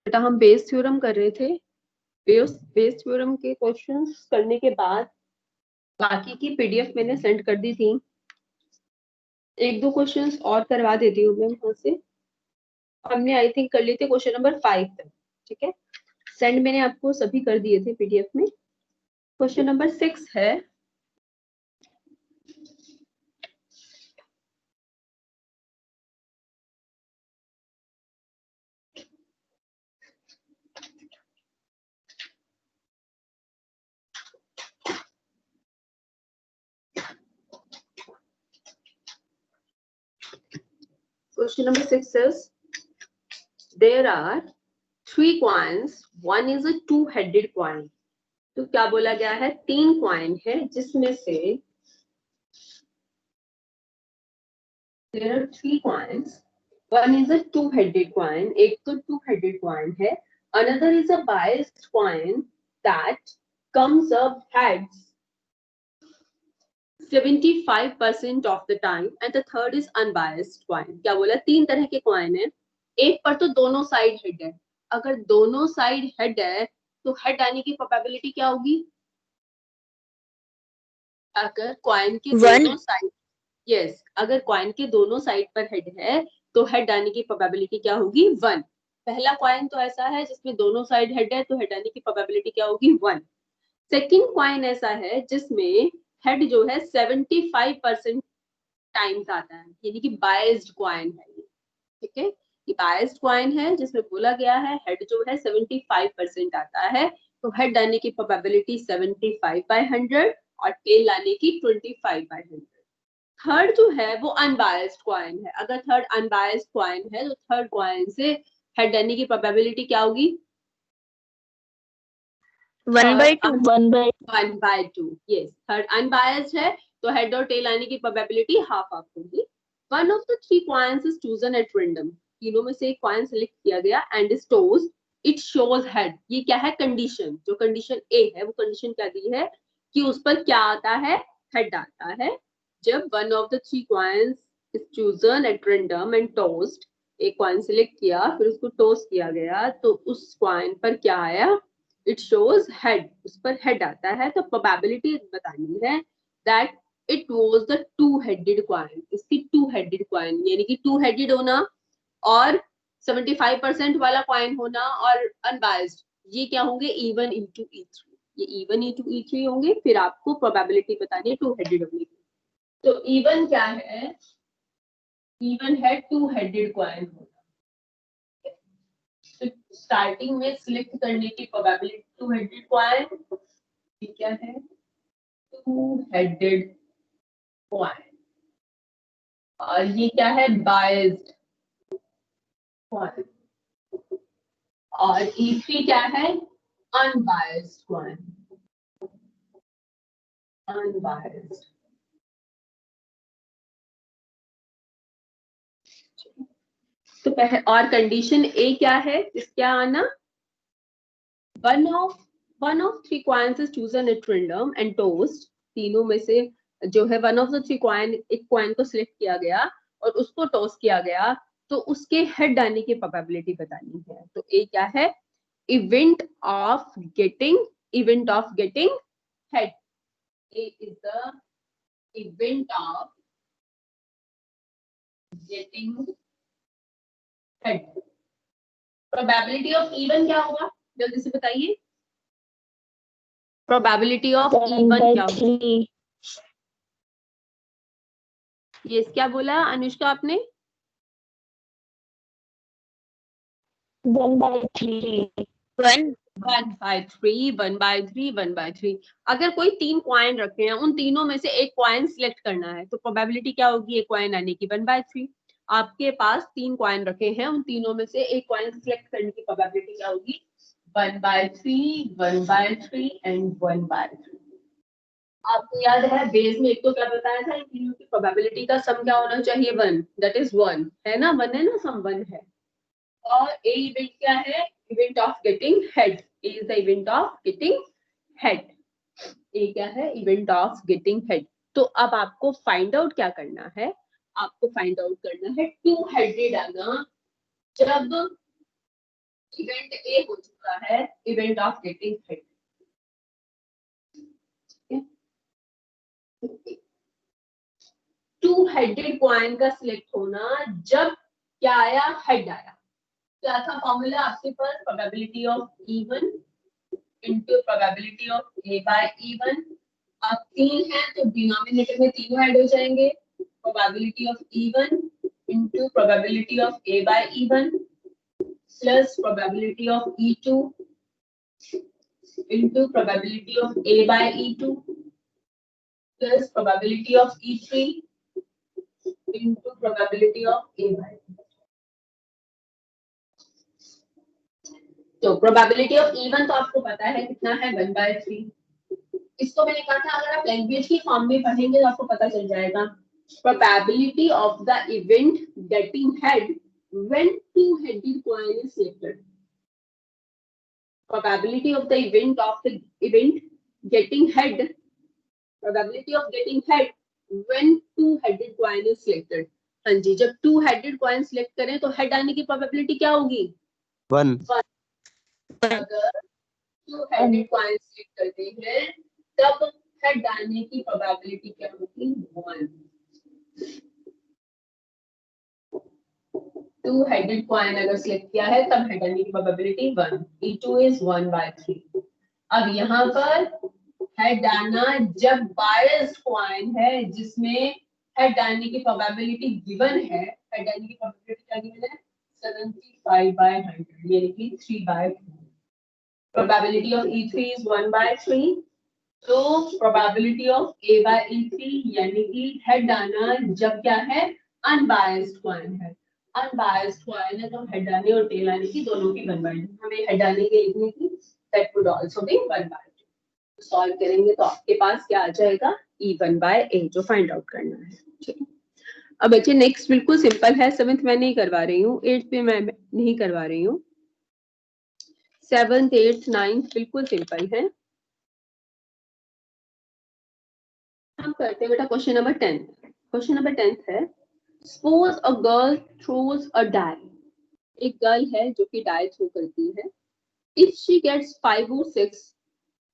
बेटा हम Bayes theorem कर रहे थे। बेस थ्योरम के क्वेश्चंस करने के बाद बाकी की पीडीएफ मैंने सेंड कर दी थी। एक दो क्वेश्चंस और करवा देती हूँ मैं यहाँ से। हमने आई थिंक कर लिए थे क्वेश्चन नंबर 5 तक। ठीक है, सेंड मैंने आपको सभी कर दिए थे पीडीएफ में। क्वेश्चन नंबर 6 है, question number 6 says there are 3 coins, one is a two-headed coin। तो क्या बोला गया है, 3 कॉइन है जिसमें से there are 3 coins, one is a two-headed coin, एक तो two-headed coin है, another is a biased coin that comes up heads 75% of the time and the third is unbiased coin। क्या बोला, 3 तरह के कॉइन है, एक पर तो दोनों साइड हेड है। अगर दोनों साइड हेड है तो हेड आने की प्रोबेबिलिटी क्या होगी? अगर कॉइन के दोनों साइड, यस, अगर कॉइन के दोनों साइड पर हेड है तो हेड आने की प्रोबेबिलिटी क्या होगी? 1। पहला कॉइन तो ऐसा है जिसमें दोनों साइड हेड है तो हेड आने की प्रोबेबिलिटी क्या होगी? 1। सेकेंड कॉइन ऐसा है जिसमें हेड जो है 75% टाइम्स आता है, यानी कि बायस्ड कॉइन है ये। ठीक है, ये बायस्ड कॉइन है जिसमें बोला गया है हेड जो है 75% आता है, तो हेड आने की प्रोबेबिलिटी 75/100 और टेल आने की 25/100। थर्ड जो है वो अनबायस्ड कॉइन है। अगर थर्ड अनबायस्ड कॉइन है तो थर्ड कॉइन से हेड आने की प्रोबेबिलिटी क्या होगी? 1/2। यस, थर्ड अनबायस्ड है तो हेड और टेल आने की प्रोबेबिलिटी हाफ हाफ होगी। One of the 3 coins is chosen at random. तीनों में से एक कॉइन सेलेक्ट किया गया and is toes it shows head. ये क्या है? कंडीशन। जो कंडीशन ए है वो कंडीशन क्या दी है कि उस पर क्या आता है? हेड आता है। जब one of the 3 coins is chosen at random and tossed, एक कॉइन सेलेक्ट किया फिर उसको टोस किया गया तो उस कॉइन पर क्या आया? इट शोज हेड, उस पर हेड आता है। तो प्रोबेबिलिटी बतानी है that it was the two headed coin. इसकी टू हेडेड कॉइन यानी कि टू हेडेड होना और 75% वाला कॉइन होना और अनबायस्ड, ये क्या होंगे? Even into E3। ये इवन इनटू E3 होंगे। फिर आपको प्रोबेबिलिटी बतानी है टू हेडेड होने की। तो इवन क्या है? इवन है टू हेडेड कॉइन होना। तो स्टार्टिंग में सिलेक्ट करने की प्रोबेबिलिटी टू हेडेड कॉइन, ये क्या है? Two headed coin. और ये क्या है? Biased coin. और E3 क्या है? Unbiased coin. अनबायस्ड। तो और कंडीशन ए क्या है? क्या आना? One of 3 coins is chosen at random and toast. तीनों में से जो है वन ऑफ द 3 कॉइन, एक कॉइन को सिलेक्ट किया गया और उसको टॉस किया गया तो उसके हेड आने की प्रोबेबिलिटी बतानी है। तो ए क्या है? Event of getting head. A is the event of getting head. Probability of even क्या होगा? जल्दी से बताइए। प्रोबेबिलिटी ऑफ इवन क्या होगा? ये क्या बोला अनुष्का आपने? 1/3। 1/3। अगर कोई 3 कॉइन रखे हैं, उन तीनों में से एक कॉइन सिलेक्ट करना है तो प्रोबेबिलिटी क्या होगी एक कॉइन आने की? 1/3। आपके पास 3 कॉइन रखे हैं, उन तीनों में से एक कॉइन सिलेक्ट करने की प्रोबेबिलिटी क्या होगी? 1/3, 1/3 एंड 1/3। आपको याद है बेस में एक तो क्या बताया था, इन तीनों की प्रोबेबिलिटी का सम क्या होना चाहिए? 1, दैट इज 1 है ना? 1 है ना, सम 1 है। और ए इवेंट क्या है? Event of getting head. Is the event of getting head. A क्या है? Event of getting head. तो अब आपको फाइंड आउट क्या करना है? आपको फाइंड आउट करना है टू हेडेड आना जब इवेंट ए हो चुका है, event of getting head. Two headed coin का सिलेक्ट होना जब क्या आया, हेड आया। क्या था फॉर्मूला आपके पास, probability of E one into probability of A by E one. अब 3 है तो डिनोमिनेटर में तीनों ऐड हो जाएंगे, probability of E one into probability of A by E one plus probability of E2 into probability of A by E2 plus probability of E3 into probability of A by. तो probability of E one तो आपको पता है कितना है, 1/3। इसको मैंने कहा था अगर आप लैंग्वेज की फॉर्म में पढ़ेंगे तो आपको पता चल जाएगा। Probability of the event getting head when two headed coin is selected. Probability of the event getting head, probability of getting head when two headed coin is selected. हाँ जी, जब टू हेडेड कॉइन सिलेक्ट करें तो head आने की probability क्या होगी, 1। अगर two headed coin select करते हैं तब हेड आने की प्रोबेबिलिटी क्या होगी, 1। टू हेडेड कॉइन अगर सिलेक्ट किया है तब हेड आने की प्रोबेबिलिटी 1। E2 is 1/3। अब यहाँ पर हेड आना जब बायस्ड कॉइन है जिसमें हेड आने की प्रोबेबिलिटी गिवन है, हेड आने की प्रोबेबिलिटी क्या गिवन है, 75/100 यानी कि 3/4। Probability of E3 is 1/3। तो probability of A bye E3 यानी कि हेड आना जब क्या है, अनबायस्ड कॉइन है। अनबायस्ड कॉइन है तो हेड आने और टेल आने की दोनों की 1/2। हमें हेड आने के लिखने की, that would also be 1/2। Solve करेंगे तो आपके पास क्या आ जाएगा, E1/A जो फाइंड आउट करना है। ठीक है, अब बच्चे नेक्स्ट बिल्कुल सिंपल है। 7th मैं नहीं करवा रही हूँ, 8th पे मैं नहीं करवा रही हूँ। 7th 8th 9th बिल्कुल सिंपल है। हम करते हैं बेटा क्वेश्चन नंबर 10। क्वेश्चन नंबर 10 है, suppose a girl throws a die. एक गर्ल है जो कि डाई थ्रो करती है। If she gets 5 or 6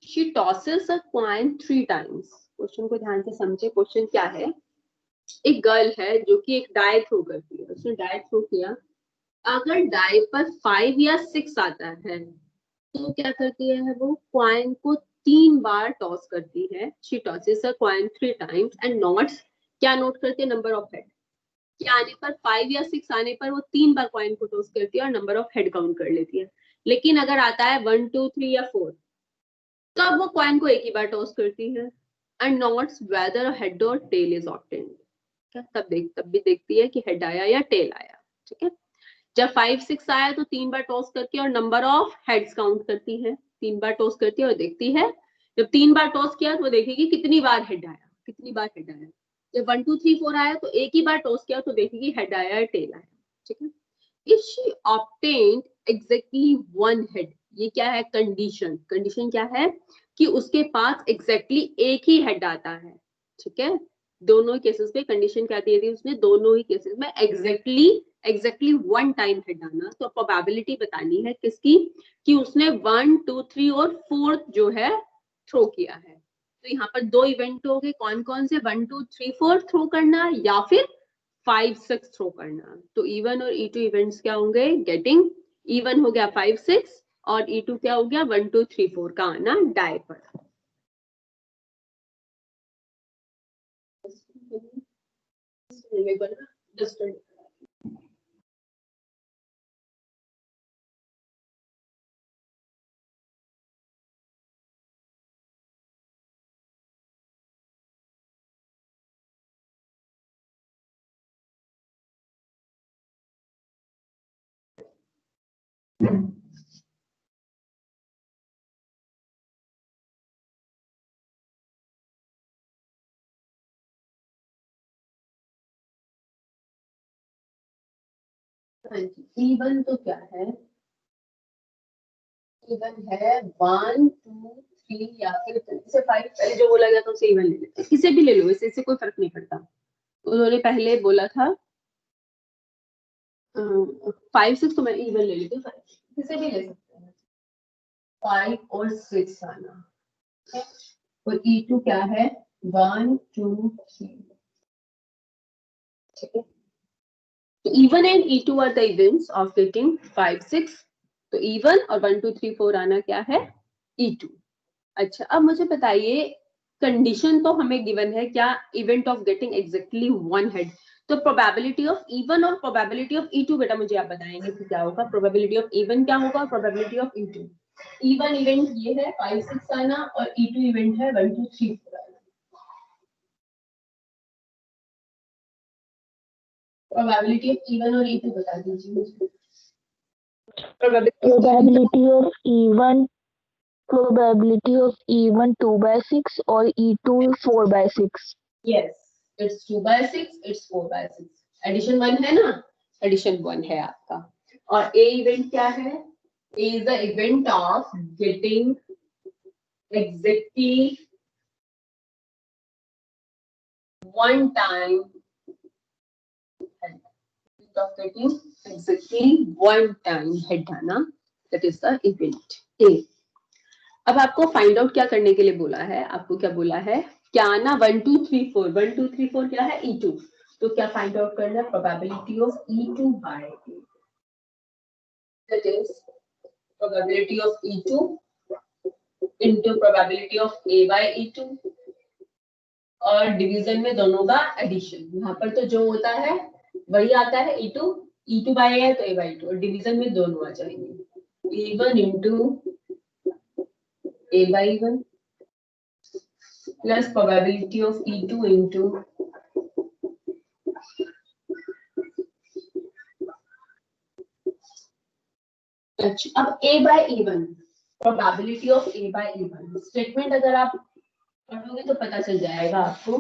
she tosses a coin 3 times। Question को ध्यान से समझे, क्वेश्चन क्या है। एक गर्ल है जो कि एक डाई थ्रो करती है, उसने डाई थ्रो किया। अगर डाई पर 5 या 6 आता है तो क्या करती है वो, कॉइन को 3 बार टॉस करती है। She tosses a coin 3 times and notes, क्या नोट करती है, नंबर ऑफ हेड। क्या आने पर 5 या 6 आने पर वो 3 बार कॉइन को टॉस करती है और नंबर ऑफ हेड काउंट कर लेती है। लेकिन अगर आता है 1 2 3 या 4 तो अब वो कॉइन को एक ही बार टॉस करती है एंड नोट्स वेदर हेड और टेल इज ऑब्टेन्ड। तब भी देखती है कि हेड आया या टेल आया। ठीक है, जब 5 6 आया तो 3 बार टॉस करके और नंबर ऑफ हेड्स काउंट करती है। 3 बार टॉस करती है और देखती है, जब 3 बार टॉस किया तो देखेगी कितनी बार हेड आया, कितनी बार हेड आया। जब 1 2 3 4 आया तो एक ही बार टॉस किया तो देखेगी हेड आया या टेल आया। ठीक है, if she obtained exactly 1 head, ये क्या है, कंडीशन। कंडीशन क्या है कि उसके पास एग्जैक्टली एक ही हेड आता है। ठीक है, दोनों केसेस में कंडीशन क्या दी थी उसने, दोनों ही केसेस में एग्जैक्टली 1 टाइम हेड आना। तो प्रोबेबिलिटी बतानी है किसकी, कि उसने 1 2 3 और 4 जो है थ्रो किया है। तो यहाँ पर 2 इवेंट हो गए, कौन कौन से, 1 2 3 4 थ्रो करना या फिर 5 6 थ्रो करना। तो E1 और E2 इवेंट्स क्या होंगे, गेटिंग। E1 हो गया 5 6 और E2 क्या हो गया 1 2 3 4 का आना डाई पर। हाँ जी, E1 तो क्या है, E1 है 1 2 3 या फिर इसे 5 पहले जो बोला गया था उसे E1 ले लेते हैं, किसे भी ले लो, इससे कोई फर्क नहीं पड़ता। उन्होंने पहले बोला था 5 6 तो मैं E1 ले लेती हूँ, से भी ले सकते हैं, 5 और 6 आना, और E2 क्या है, 1 2 3, ठीक है। तो E1 and E2 are the events of getting 5 6, तो E1 और 1 2 3 4 आना क्या है, E2। अच्छा, अब मुझे बताइए, कंडीशन तो हमें गिवन है क्या, event of getting exactly one head, तो प्रोबेबिलिटी ऑफ E1 और प्रोबेबिलिटी ऑफ E2 बेटा मुझे आप बताएंगे कि क्या होगा, प्रोबेबिलिटी ऑफ E1 क्या होगा, probability of E2। E1 event ये है 5 6 आना, और E2 इवेंट है 1 2 3 4 आना। प्रोबेबिलिटी ऑफ E1 और E2 बता दीजिए मुझे। Probability of E1 2/6 और E2 4/6. Yes, it's 2/6, it's 4/6. Addition 1 है ना, एडिशन 1 है आपका। और ए इवेंट क्या है, A is the event of getting exactly one time, of getting exactly one time head आना, that is the event A। अब आपको फाइंड आउट क्या करने के लिए बोला है, आपको क्या बोला है, क्या आना, 1 2 3 4, 1 2 3 4 क्या है, E2, तो क्या फाइंड आउट करना है, probability of E2 by A, that is probability of E2 into probability of A by E2, और डिवीजन में दोनों का एडिशन, यहाँ पर तो जो होता है वही आता है, E2 by A है तो A by 2, और डिवीजन में दोनों आ जाएंगे, E1 into A by 1 plus probability of E2 into अच्छा, अब A by E1, probability of A by E1 statement अगर आप पढ़ोगे तो पता चल जाएगा आपको।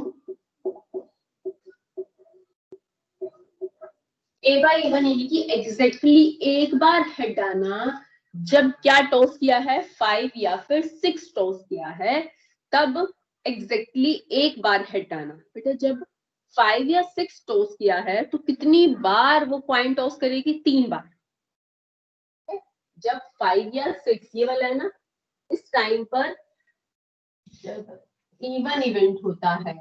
A by E1 यानी कि एग्जैक्टली एक बार हेड आना, जब क्या टॉस किया है, 5 या फिर 6 टॉस किया है, तब एग्जैक्टली एक बार हेड आना। बेटा जब 5 या 6 टॉस किया है तो कितनी बार वो कॉइन टॉस करेगी, 3 बार। जब 5 या 6 ये वाला है ना, इस टाइम पर जब इवन इवेंट होता है,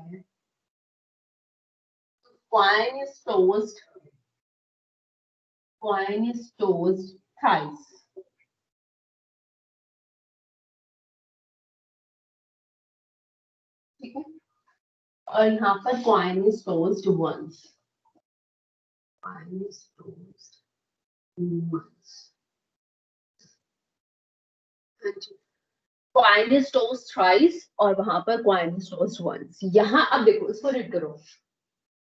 coin is tossed, coin is tossed thrice, ठीक है, और यहाँ पर coin is tossed once, coin is tossed once, coin is tossed thrice, और वहां पर कॉइन इज टॉस्ड वंस। यहाँ अब देखो, इसको रीड करो,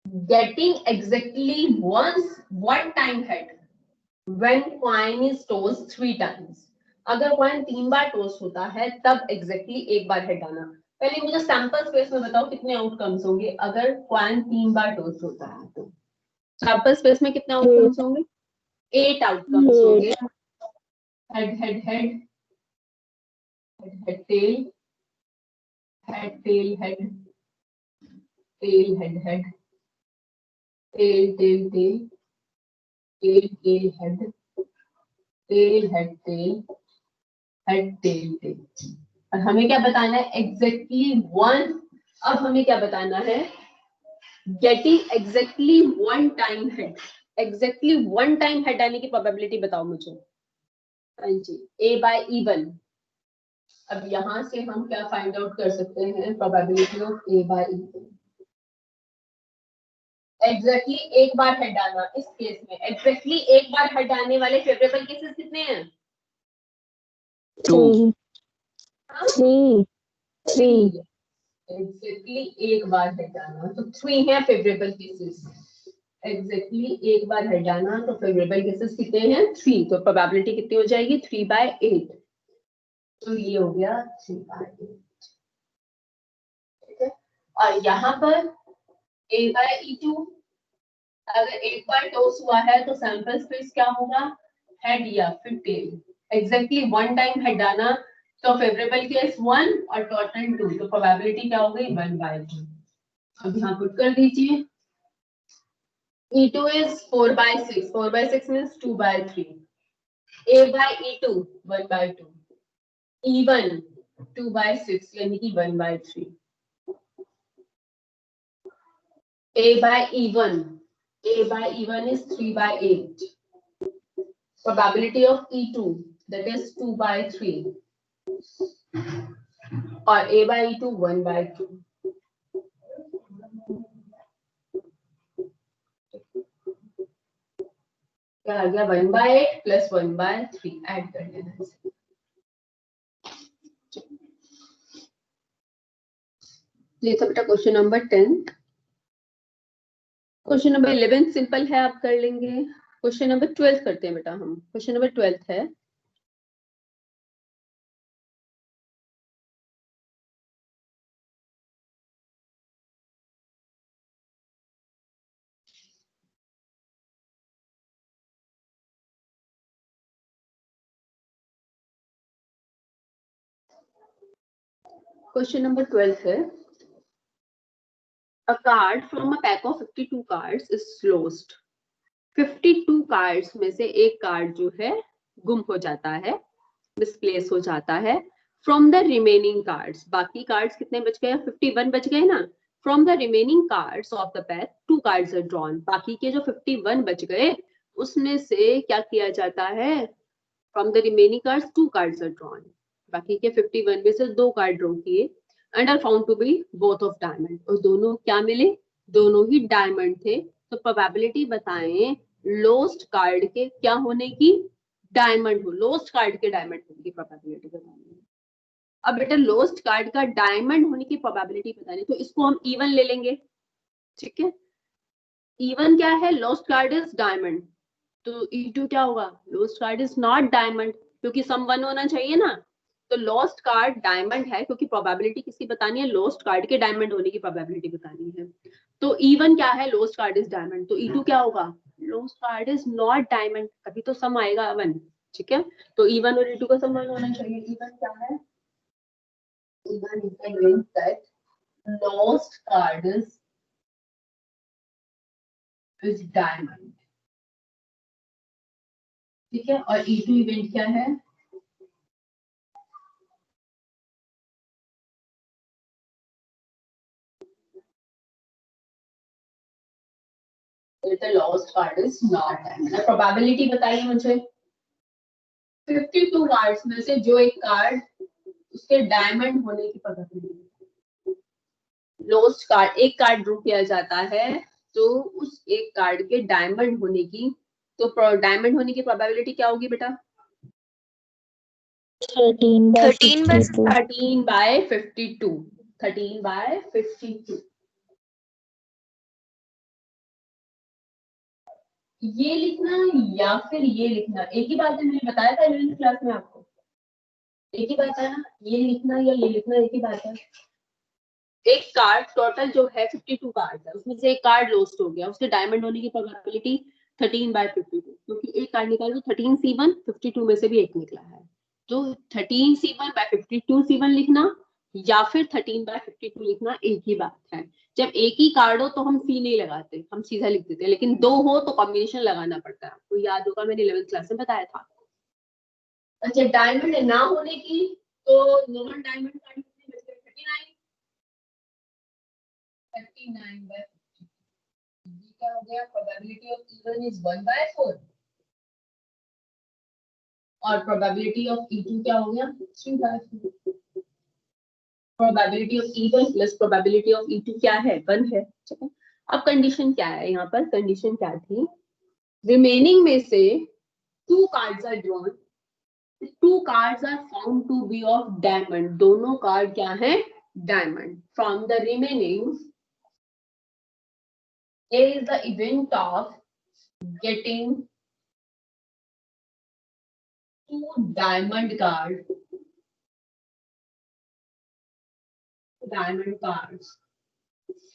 getting exactly once one time head when coin is tossed 3 times, अगर कॉइन 3 बार टॉस होता है तब एग्जैक्टली एक बार हेड आना। पहले मुझे सैंपल स्पेस में बताओ कितने आउटकम्स होंगे अगर कॉइन 3 बार टॉस होता है, तो सैंपल स्पेस में कितने आउटकम्स होंगे, 8 आउटकम्स होंगे, head head head, head tail, head tail head, tail head head, tail tail tail, tail tail head, tail head tail, head tail tail. और हमें क्या बताना है, एग्जैक्टली वन, अब हमें क्या बताना है, getting exactly one time head, exactly one time head आने की प्रोबेबिलिटी बताओ मुझे। हाँ जी, A by E1। अब यहां से हम क्या फाइंड आउट कर सकते हैं, probability of A by E1, exactly एक बार हेड आना। इस केस में एग्जैक्टली एक बार हेड आने वाले फेवरेबल केसेस कितने हैं, 2 3 3 एग्जैक्टली एक बार हेड आना तो 3 है फेवरेबल केसेस, एग्जैक्टली एक बार हेड आना तो फेवरेबल केसेस कितने हैं, 3, तो प्रोबेबिलिटी कितनी हो जाएगी, 3/8, तो ये हो गया 3/8, ठीक है। और यहाँ पर A by E2, अगर एक बार टॉस हुआ है तो सैंपल स्पेस क्या होगा, हेड या फिर tail, exactly one time head आना तो फेवरेबल केस 1 और टोटल 2, तो प्रोबेबिलिटी क्या हो गई, 1/2। अब यहाँ पुट कर दीजिए, E2 is 4/6, 4/6 means 2/3, A by E2 1/2, even 2/6 यानी कि 1/3. A by E1 is 3/8. Probability of E2, that is 2/3, or A by E2 1/2. क्या आ गया 1/8 प्लस 1/3 ऐड कर लेना. ये था बेटा question number 10. Question number 11 simple है, आप कर लेंगे. क्वेश्चन नंबर 12 करते हैं बेटा हम. क्वेश्चन नंबर 12 है क्वेश्चन नंबर 12 है a card from a pack of 52 cards is lost. 52 cards में से एक कार्ड जो है गुम हो जाता है, मिसप्लेस हो जाता है. फ्रॉम द रिमेनिंग कार्ड्स, बाकी कार्ड्स कितने बच गए? 51 बच गए ना. From the remaining cards of the pack 2 cards are drawn. बाकी के जो 51 बच गए उसमें से क्या किया जाता है? From the remaining cards 2 cards are drawn. बाकी के 51 में से 2 कार्ड ड्रॉ किए and are found to be both of diamond. और दोनों क्या मिले? दोनों ही डायमंड थे. तो प्रोबेबिलिटी बताएं लोस्ट कार्ड के क्या होने की? डायमंड हो. लोस्ट कार्ड के डायमंड होने की प्रोबेबिलिटी बतानी है. अब बेटा लोस्ट कार्ड का डायमंड होने की प्रोबेबिलिटी बतानी, तो इसको हम इवन ले लेंगे. ठीक है, इवन क्या है? Lost card is diamond. तो E2 क्या होगा? Lost card is not diamond, क्योंकि सम 1 होना चाहिए ना. तो लॉस्ट कार्ड डायमंड है, क्योंकि प्रोबेबिलिटी किसकी बतानी है? लोस्ट कार्ड के डायमंड होने की प्रोबेबिलिटी बतानी है. तो इवन क्या है? Lost card is diamond. तो E2 क्या होगा? Lost card is not diamond. कभी तो सम आएगा 1. ठीक है, तो इवन और E2 का सम 1 होना चाहिए. इवन क्या है? Even is the mean that lost card is diamond. ठीक है, और E2 इवेंट क्या है? The lost card is not diamond. Probability बताइए मुझे. 52 कार्ड्स में से जो एक कार्ड उसके डायमंड होने की प्रोबेबिलिटी. लोस्ट कार्ड, एक कार्ड ड्रॉ किया जाता है तो उस एक कार्ड के डायमंड होने की, तो डायमंड होने की प्रोबेबिलिटी क्या होगी बेटा? 13/52. 13/52. ये लिखना या फिर ये लिखना एक ही बात है. मैंने बताया था 11th क्लास में आपको, एक ही बात है ना. ये लिखना या ये लिखना एक ही बात है. एक कार्ड टोटल जो है 52 कार्ड है, उसमें से एक कार्ड लॉस्ट हो गया, उसके डायमंड होने की प्रोबेबिलिटी 13/52, क्योंकि एक कार्ड निकाल तो 13C1, 52 में से भी एक निकला है. तो 13C1/52 C1 लिखना या फिर 13/52 लिखना एक ही बात है. जब एक ही कार्ड हो तो हम सी नहीं लगाते, हम सीधा लिख देते हैं. लेकिन 2 हो तो कॉम्बिनेशन लगाना पड़ता है. आपको याद होगा, मैंने 11th क्लास में बताया था. अच्छा, डायमंड ना होने की तो नॉन डायमंड कार्ड कितने बच गए? 39/50. ये क्या हो गया? प्रोबेबिलिटी ऑफ इवन इज 1/4 और प्रोबेबिलिटी ऑफ E2 क्या हो गया? 3/4. Probability of even plus probability of E2 क्या है? 1 है. ठीक है, अब कंडीशन क्या है? यहाँ पर कंडीशन क्या थी? रिमेनिंग में से 2 cards are drawn. 2 cards are found to be of diamond. दोनों कार्ड क्या है? Diamond. From the remaining is the event of getting 2 diamond cards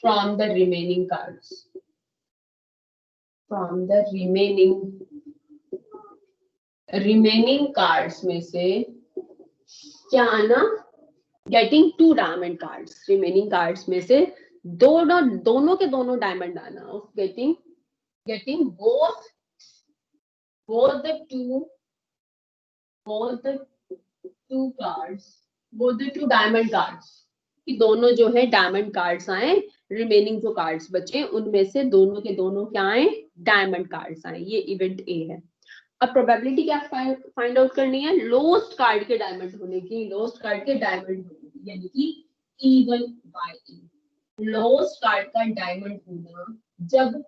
from the remaining cards. From the remaining cards में से क्या आना? Getting 2 diamond cards. Remaining cards में से दोनों के दोनों डायमंड आना. Getting both the 2 both the two cards, both the two diamond cards, कि दोनों जो है डायमंड कार्ड्स आए, रिमेनिंग जो कार्ड्स बचे उनमें से दोनों के दोनों क्या आए, डायमंड कार्ड्स आए। ये इवेंट ए है। अब प्रोबेबिलिटी क्या फाइंड आउट करनी है, लोस्ट कार्ड के डायमंड होने की, लोस्ट कार्ड के डायमंड होने की, यानी कि इवन बाय ई। लोस्ट कार्ड का डायमंड होना, जब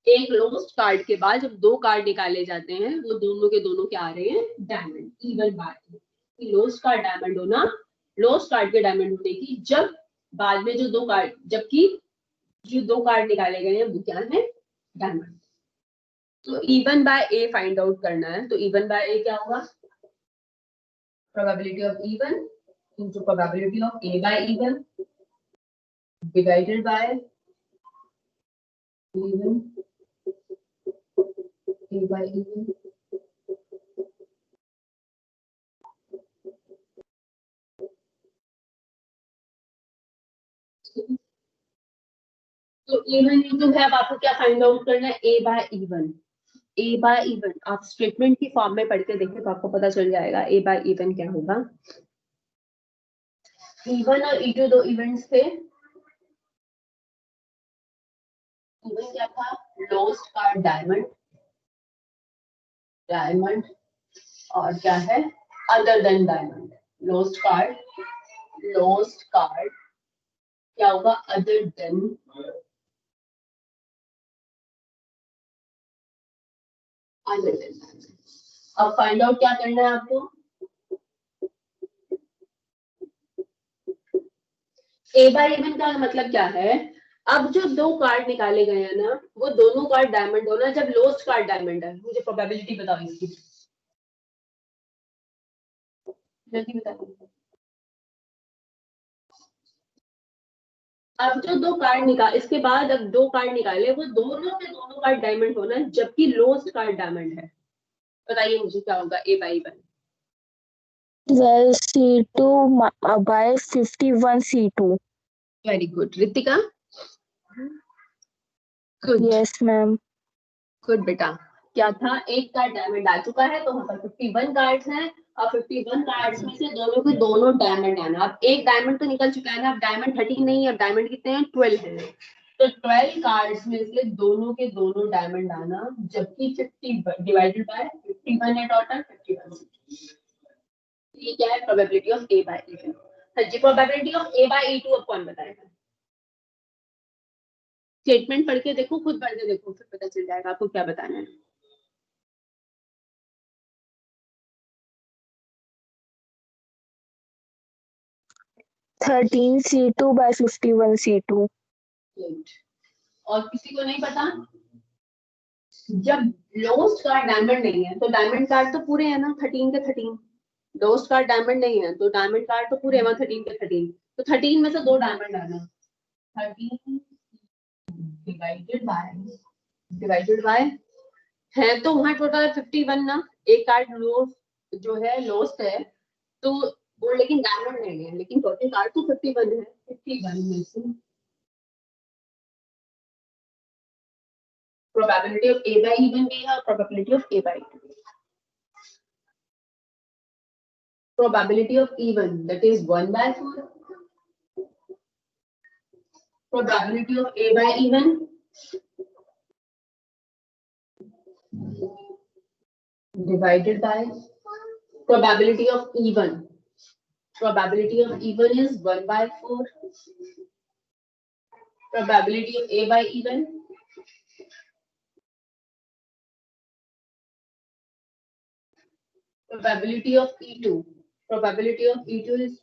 एक लोस्ट कार्ड के बाद जब दो कार्ड निकाले जाते हैं वो दोनों के दोनों क्या आ रहे हैं, डायमंड, इवन बाय ई। लोस्ट कार्ड डायमंड होना, लोस्ट कार्ड के डायमंड होने की, जब बाद में जो दो कार्ड, जबकि जो दो कार्ड निकाले गए हैं वो क्या है, डायमंड। तो E one by A find out करना है, तो इवन बाय ए क्या होगा, probability of E one into probability of A by E one divided by E one A by E one. तो इवन इनटू है, अब आपको क्या फाइंड आउट करना है, A by E one. A by E one आप स्टेटमेंट की फॉर्म में पढ़ के देखें तो आपको पता चल जाएगा ए बाय इवन क्या होगा। इवन और ई2 दो इवेंट्स थे। इवन क्या था, लोस्ट कार्ड डायमंड, डायमंड और क्या है, other than diamond. Lost card, lost card क्या होगा, other than, other than diamond. अब फाइंड आउट क्या करना है आपको, ए बाय इवन का मतलब क्या है, अब जो दो कार्ड निकाले गए हैं ना वो दोनों कार्ड डायमंड होना, जब लोस्ट कार्ड डायमंड है। मुझे प्रोबेबिलिटी बताओ इसकी, जल्दी बताओ। अब जो दो कार्ड निकाल, इसके बाद अब दो कार्ड निकाले वो दोनों के दोनों कार्ड डायमंड होना है, जबकि लोस्ट कार्ड डायमंड है। बताइए मुझे क्या होगा A by E one. Well, C2 by 51 C2. Very good Ritika, good, Yes, ma'am. Good बेटा। क्या था, एक कार्ड डायमंड आ चुका है तो वहां पर 51 कार्ड्स हैं, और 51 कार्ड्स में से दोनों के दोनों डायमंड आना। अब एक डायमंड तो निकल चुका है ना, अब डायमंड 13 नहीं है, अब डायमंड कितने हैं, 12 है। तो 12 कार्ड्स में से दोनों के दोनों डायमंड आना, जबकि 50 डिवाइडेड बाय 51 है टोटल 51। ये क्या है, probability of A by E two. हाँ जी, probability of A by E two अब कौन बताएगा, स्टेटमेंट पढ़ के देखो, खुद पढ़ के देखो, फिर पता चल जाएगा आपको क्या बताना है। Thirteen C2 by 51 C2. और किसी को नहीं पता, जब लोस्ट कार्ड डायमंड नहीं है तो डायमंड कार्ड तो पूरे है ना, 13 के 13। लोस्ट कार्ड डायमंड नहीं है तो डायमंड कार्ड तो पूरे है 13 के 13। तो 13 में से दो डायमंड आना, 13 डिवाइडेड बाय है, तो वहां टोटल 51 ना। एक कार्ड लोस्ट जो है, लोस्ट है तो वो, लेकिन डायमंड नहीं है, लेकिन टोटल कार्ड तो 51 है। 51 में से probability of A by E one भी है, probability of A by E one. Probability of even, that is 1 by 4. Probability of a by even divided by probability of even. Probability of even is 1 by 4. Probability of a by even probability of E2. Probability of E2 is,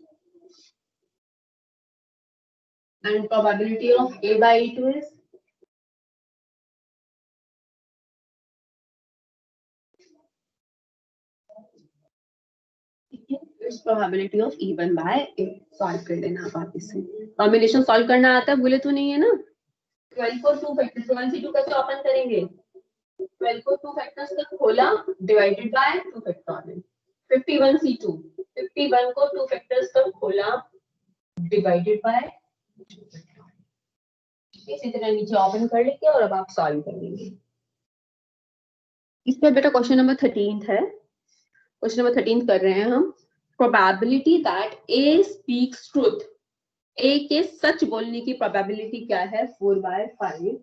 and probability of A by E2 is इस probability of even by A। Solve कर लेना आप इससे, combination solve करना आता है, भूले तो नहीं है ना। 12 को 2 फैक्टर्स, 1C2 कैसे ओपन करेंगे, 12 को 2 फैक्टर्स तक खोला, डिवाइडेड बाय 2 फैक्टोरियल। 51C2, 51 को 2 फैक्टर्स तक खोला, डिवाइडेड बाय, इसी तरह नीचे ओपन कर लेंगे और अब आप सॉल्व कर लेंगे। इसमें बेटा क्वेश्चन नंबर 13 है। क्वेश्चन नंबर 13 कर रहे हैं हम. Probability that A speaks truth. A के सच बोलने की प्रोबेबिलिटी क्या है? 4/5.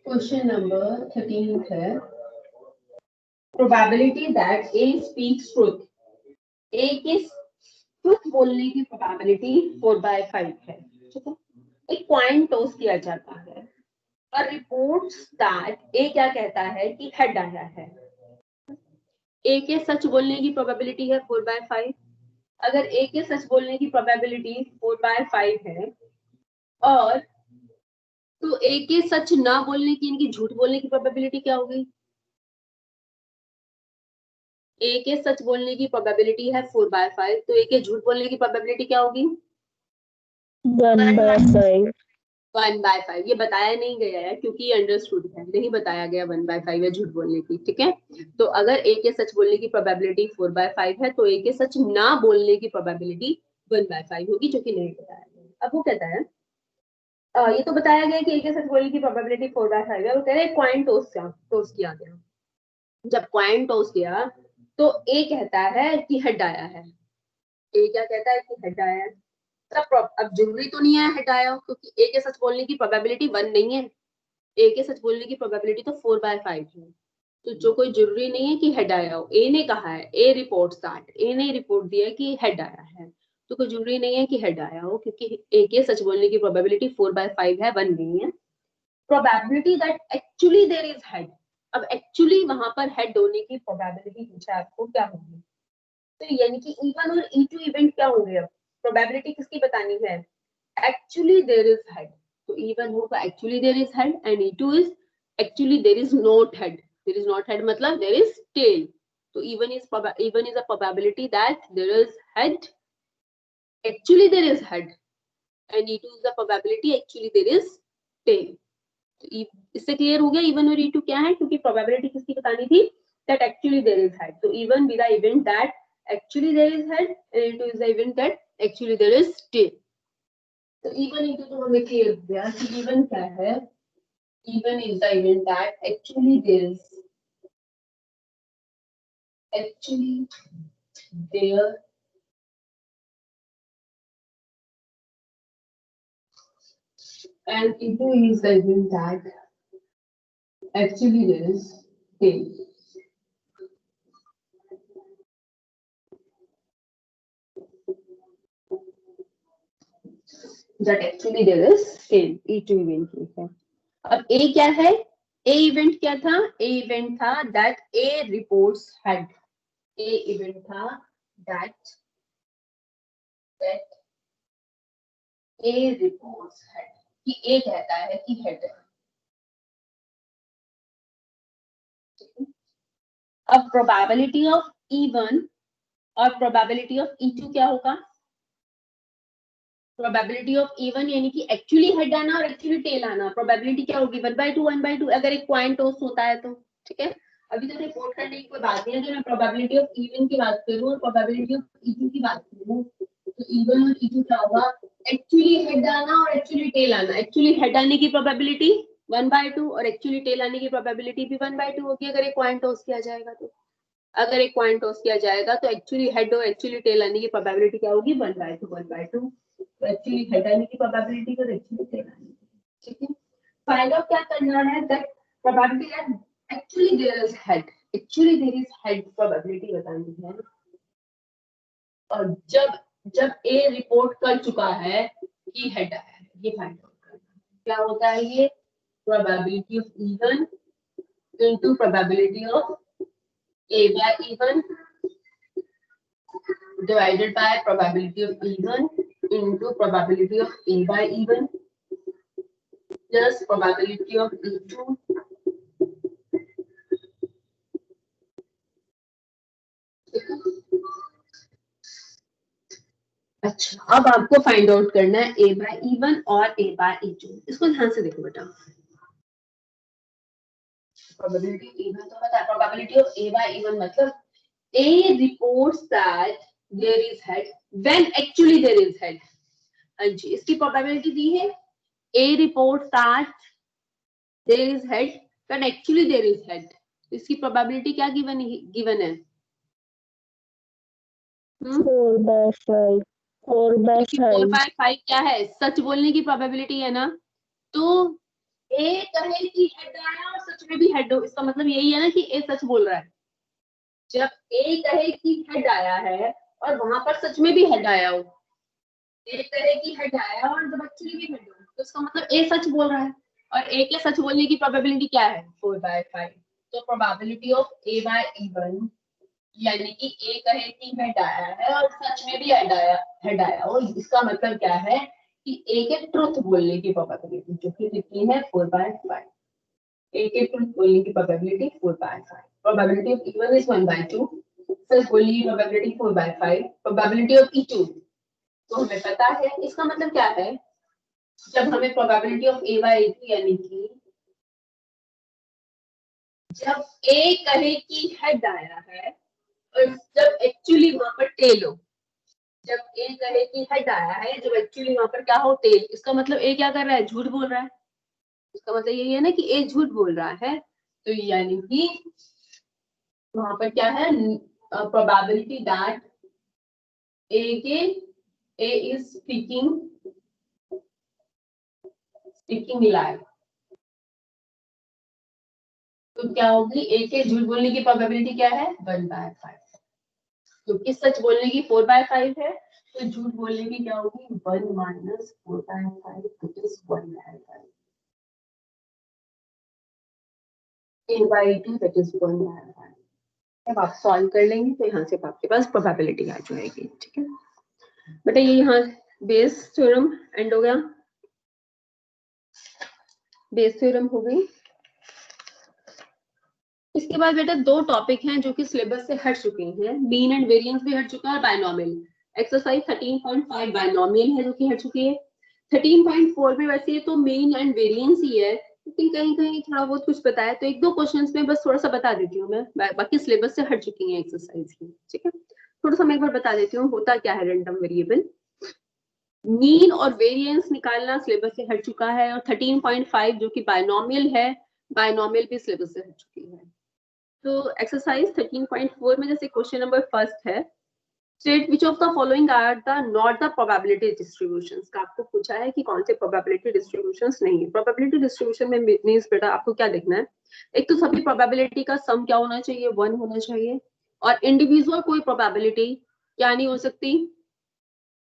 क्वेश्चन नंबर 13 है probability that A speaks truth. A के ट्रूथ बोलने की प्रोबेबिलिटी 4/5 है. ठीक है. एक कॉइन टॉस किया जाता है और रिपोर्ट्स दैट ए क्या कहता है कि हेड आया है. ए के सच बोलने की प्रोबेबिलिटी है 4/5. अगर ए के सच बोलने की प्रोबेबिलिटी 4/5 है और तो ए के सच ना बोलने की, इनकी झूठ बोलने की प्रोबेबिलिटी क्या होगी? ए के सच बोलने की प्रोबेबिलिटी है 4/5, तो ए के झूठ बोलने की प्रोबेबिलिटी क्या होगी? 1/5. 1/5. ये बताया नहीं गया है क्योंकि ये अंडरस्टूड है, नहीं बताया गया 1/5 है झूठ बोलने की. ठीक है. तो अगर ए के सच बोलने की प्रोबेबिलिटी 4/5 है तो ए के सच ना बोलने की प्रोबेबिलिटी 1/5 होगी, जो कि नहीं बताया गया. अब वो कहता है ये तो बताया गया कि ए के सच बोलने की प्रोबेबिलिटी 4/5 है. वो कह रहे हैं कॉइन टॉस किया गया. जब कॉइन टॉस किया तो ए कहता है कि हेड आया है. ए क्या कहता है कि हेड आया है. अब जरूरी तो नहीं है हेड आया हो, क्योंकि ए के सच बोलने की प्रोबेबिलिटी 1 नहीं है. ए के सच बोलने की प्रोबेबिलिटी तो 4/5 है. तो जो कोई जरूरी नहीं है कि हेड आया हो. ए ने कहा है, ए रिपोर्ट्स दैट, ए ने रिपोर्ट दिया कि हेड आया है, तो कोई जरूरी नहीं है कि हेड आया हो, क्योंकि ए के सच बोलने की प्रोबेबिलिटी 4/5 है, 1 नहीं है. Probability that actually there is head. अब एक्चुअली वहां पर हेड होने की प्रोबेबिलिटी पूछा आपको, क्या होगी? तो यानी कि E1 और E2 इवेंट क्या होंगे? अब प्रोबेबिलिटी किसकी बतानी है? Actually there is head. तो E1 होगा actually there is head and E2 is actually there is not head. There is not head मतलब देयर इज टेल. तो E1 is a probability that there is head, actually there is head, and E2 is a probability actually there is tail. तो इससे clear हो गया E1 और E2 क्या है, क्योंकि प्रोबेबिलिटी किसकी बतानी थी? That actually there is head. तो E1 be the event that actually there is head and E2 is the event that actually there is tail. तो E1 E2 तो हमें क्लियर हो गया कि E1 क्या है. E1 is the event that actually there is there and E2 is the event that actually there is tail. That actually there is tail. E2 event है. अब A क्या है? A इवेंट क्या था? A इवेंट था that A reports head. A event था that A reports head. कि A कहता है कि head है. अब प्रोबेबिलिटी ऑफ E1 और प्रोबेबिलिटी ऑफ E2 क्या होगा? प्रोबेबिलिटी ऑफ E1 यानी कि एक्चुअली हेड आना और एक्चुअली टेल आना, प्रोबेबिलिटी क्या होगी? 1/2 अगर एक कॉइन टॉस होता है तो. ठीक है. अभी तो रिपोर्ट करने की कोई बात नहीं है. अगर मैं प्रोबेबिलिटी ऑफ E1 की बात करूं और प्रोबेबिलिटी ऑफ E2 की बात करूं तो E1 और E2 क्या होगा? एक्चुअली हेड आना और एक्चुअली टेल आना. एक्चुअली हेड आने की प्रोबेबिलिटी 1/2 और एक्चुअली टेल आने की प्रोबेबिलिटी भी 1/2 होगी अगर एक कॉइन टॉस किया जाएगा तो. अगर एक कॉइन टॉस किया जाएगा तो एक्चुअली हेड और एक्चुअली टेल आने की प्रोबेबिलिटी क्या होगी? 1/2. तो एक्चुअली हेड आने की प्रोबेबिलिटी और एक्चुअली टेल आने की. ठीक है. फाइंड आउट क्या करना है? That probability that actually there is head. Actually there is head probability बतानी है. और जब ए रिपोर्ट कर चुका है कि हेड आया है, ये फाइंड आउट करना है. क्या होता है ये? Probability of E1 into probability of A by E1 divided by probability of E1 into probability of A by E1 plus probability of E2 अच्छा, अब आपको फाइंड आउट करना है a बाय E1 और a बाय E2। इसको ध्यान से देखो बेटा। प्रोबेबिलिटी E1 तो पता है, probability of a bye E1 मतलब a reports that there is head when actually there is head। हाँ जी, इसकी प्रोबेबिलिटी दी है a reports that there is head when actually there is head। इसकी प्रोबेबिलिटी क्या given है? 4/5 क्योंकि 4 4/5 बाय 5 क्या है? सच बोलने की प्रोबेबिलिटी है ना। तो ए कहे कि हेड आया और सच में भी हेड हो, इसका मतलब यही है ना कि ए सच बोल रहा है। जब ए कहे कि हेड आया है और वहां पर सच में भी हेड आया हो, ए कहे कि हेड आया और जब एक्चुअली भी हेड हो, तो इसका मतलब ए सच बोल रहा है। और ए के सच बोलने की प्रोबेबिलिटी क्या है? 4/5। तो probability of A bye E1 यानी कि ए कहे कि हेड आया है और सच में भी हेड आया और इसका मतलब क्या है कि ए के ट्रुथ बोलने की प्रोबेबिलिटी जो कि कितनी है? 4/5। ए के ट्रुथ बोलने की probability 4/5। Probability of E1 is 1/2। सच बोलने की प्रोबेबिलिटी 4/5। प्रोबेबिलिटी ऑफ E2 तो हमें पता है। इसका मतलब क्या है? जब हमें probability of A by E2 यानी कि जब ए कहे कि हेड आया है और जब एक्चुअली वहां पर टेल हो, जब ए कहे कि हेड आया है जब एक्चुअली वहां पर क्या हो? टेल। इसका मतलब ए क्या कर रहा है? झूठ बोल रहा है। इसका मतलब यही है ना कि ए झूठ बोल रहा है। तो यानी कि वहां पर क्या है? प्रोबेबिलिटी दैट ए के ए इज स्पीकिंग लाई। तो क्या होगी? ए के झूठ बोलने की प्रोबेबिलिटी क्या है? 1/5। क्योंकि सच बोलने की 4/5 है तो झूठ बोलने की क्या होगी? 1 minus 4/5 which is 1/5। a by 2 that is 1/5। जब आप सॉल्व कर लेंगे तो यहाँ से आपके पास प्रोबेबिलिटी आ जाएगी। ठीक है बेटा, ये यहाँ बेस थ्योरम एंड हो गया। बेस थ्योरम हो गई। इसके बाद बेटा दो टॉपिक हैं जो कि सिलेबस से हट चुके हैं। मीन एंड वेरिएंस भी हट चुका है, बायनॉमियल। एक्सरसाइज 13.5 बायनॉमियल है जो कि हट चुकी है। 13.4 में वैसे तो मीन एंड वेरिएंस ही है, लेकिन कहीं कहीं थोड़ा बहुत कुछ बताया तो एक दो क्वेश्चंस में बस थोड़ा सा बता देती हूँ मैं। बाकी सिलेबस से हट चुकी है एक्सरसाइज की। ठीक है, थोड़ा सा मैं एक बार बता देती हूँ होता क्या है रैंडम वेरिएबल। मीन और वेरिएंस निकालना सिलेबस से हट चुका है और 13.5 जो कि बायनॉमियल है, बायनॉमियल भी सिलेबस से हट चुकी है। तो एक्सरसाइज 13.4 में जैसे क्वेश्चन नंबर फर्स्ट है, state which of the following are the not the probability distributions. का आपको पूछा है कि कौन से प्रोबेबिलिटी डिस्ट्रीब्यूशंस नहीं है। प्रोबेबिलिटी डिस्ट्रीब्यूशन में मींस बेटा आपको क्या देखना है? एक तो सभी प्रोबेबिलिटी का सम क्या होना चाहिए? 1 होना चाहिए। और इंडिविजुअल कोई प्रोबेबिलिटी क्या नहीं हो सकती?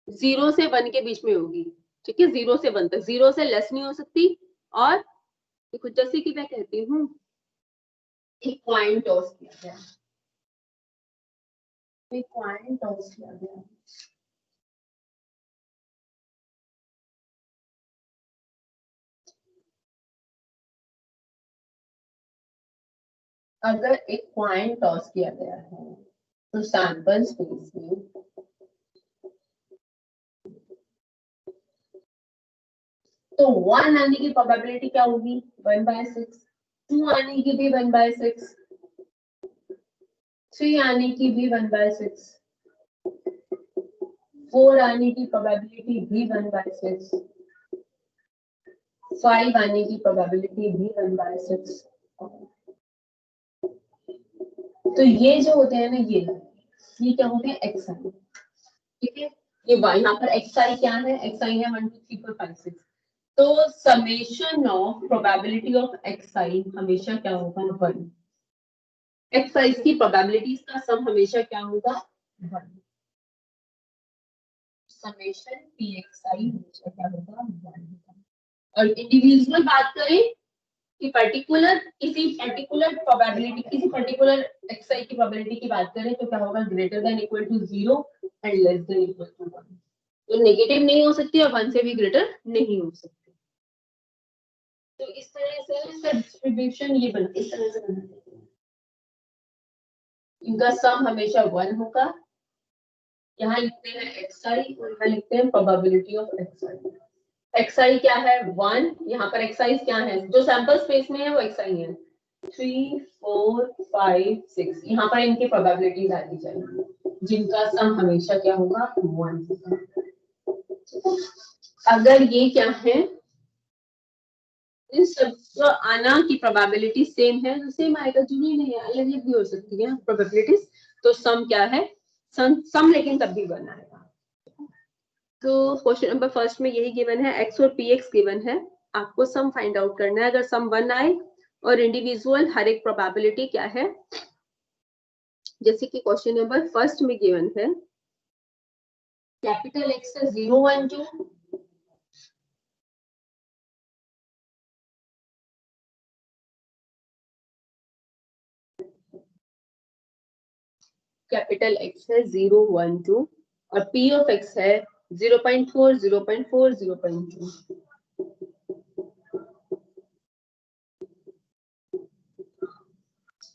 0 से 1 के बीच में होगी। ठीक है, 0 से 1 तक, 0 से लेस नहीं हो सकती। और देखो जैसे कि मैं कहती हूँ एक कॉइन टॉस किया गया, एक कॉइन टॉस किया गया, अगर एक कॉइन टॉस किया गया है तो सैंपल स्पेस में तो 1 आने की प्रोबेबिलिटी क्या होगी? 1/6। 2 आने की भी 1/6। 3 आने की भी 1/6। 4 आने की प्रोबेबिलिटी भी 1/6। 5 आने की प्रोबेबिलिटी भी 1/6। तो ये जो होते हैं ना, ये क्या होते हैं? एक्सआई। ठीक है, ये यहाँ पर एक्सआई क्या है? एक्सआई है 1 2 3 4 5 6। तो summation of probability of XI हमेशा क्या होगा? 1। एक्सआई की प्रोबेबिलिटीज का सम हमेशा क्या होगा? 1। समेशन पीएक्सआई हमेशा क्या होगा? 1 होगा। और इंडिविजुअल बात करें कि किसी पर्टिकुलर प्रोबेबिलिटी, किसी पर्टिकुलर एक्सआई की प्रोबेबिलिटी की बात करें तो क्या होगा? Greater than equal to 0 and less than equal to 1। तो नेगेटिव नहीं हो सकती और 1 से भी ग्रेटर नहीं हो सकती। तो इस तरह से इसका डिस्ट्रीब्यूशन ये बना, इस तरह से बना देते हैं। इनका सम हमेशा 1 होगा यहाँ लिखते हैं xi और यहाँ लिखते हैं प्रोबेबिलिटी ऑफ xi। xi क्या है 1, यहाँ पर xi क्या है, जो सैंपल स्पेस में है वो xi है 3 4 5 6, यहाँ पर इनकी प्रोबेबिलिटीज आनी चाहिए जिनका सम हमेशा क्या होगा 1। अगर ये क्या है, इन सब का आना की प्रोबेबिलिटी सेम है तो सेम आएगा, जरूरी नहीं है, अलग अलग भी हो सकती है प्रोबेबिलिटीज। तो सम क्या है, सम लेकिन तब भी 1 आएगा। तो क्वेश्चन नंबर फर्स्ट में यही गिवन है, x और px गिवन है, आपको सम फाइंड आउट करना है। अगर सम 1 आए और इंडिविजुअल हर एक प्रोबेबिलिटी क्या है, जैसे कि क्वेश्चन नंबर फर्स्ट में गिवन है कैपिटल X है 0 1 2, कैपिटल X है 0 1 2 और P ऑफ X है 0.4 0.4 0.2।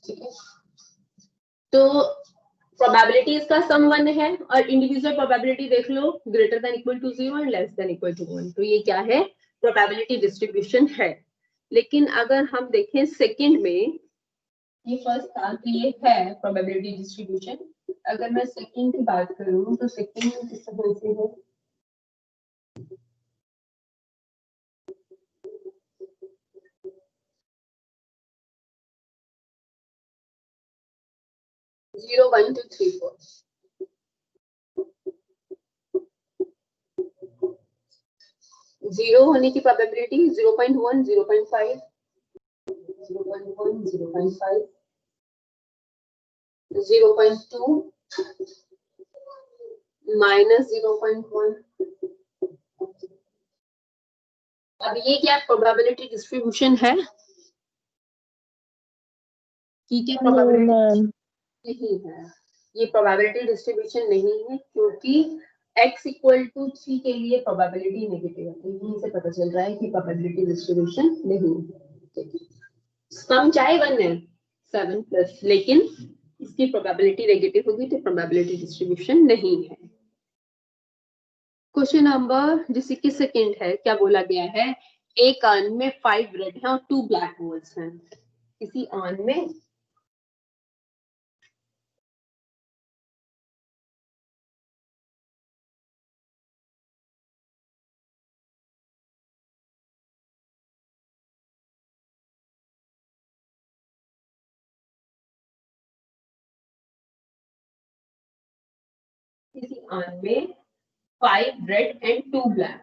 ठीक है, तो प्रोबेबिलिटीज का सम 1 है और इंडिविजुअल प्रोबेबिलिटी देख लो greater than equal to 0 and less than equal to 1, तो ये क्या है, प्रोबेबिलिटी डिस्ट्रीब्यूशन है। लेकिन अगर हम देखें सेकंड में, ये फर्स्ट था कि ये है प्रोबेबिलिटी डिस्ट्रीब्यूशन, अगर मैं सेकंड की बात करूं तो सेकंड में किस तरह से है, 0 1 2 3 4, जीरो होने की प्रोबेबिलिटी 0.1 0.5 0.1 0.5 0.2 माइनस 0.1। अब ये क्या प्रोबेबिलिटी डिस्ट्रीब्यूशन है कि क्या No, प्रोबेबिलिटी ma'am. नहीं है, ये प्रोबेबिलिटी डिस्ट्रीब्यूशन नहीं है क्योंकि x इक्वल टू 3 के लिए प्रोबेबिलिटी नेगेटिव है, तो यहीं से पता चल रहा है कि प्रोबेबिलिटी डिस्ट्रीब्यूशन नहीं है। सम चाहे 1 है 7 प्लस, लेकिन इसकी प्रोबेबिलिटी नेगेटिव होगी तो प्रोबेबिलिटी डिस्ट्रीब्यूशन नहीं है। क्वेश्चन नंबर जैसे कि सेकंड है, क्या बोला गया है, एक अर्न में 5 रेड है और 2 ब्लैक होल्स हैं। किसी अर्न में किसी अर्न में 5 red and 2 black,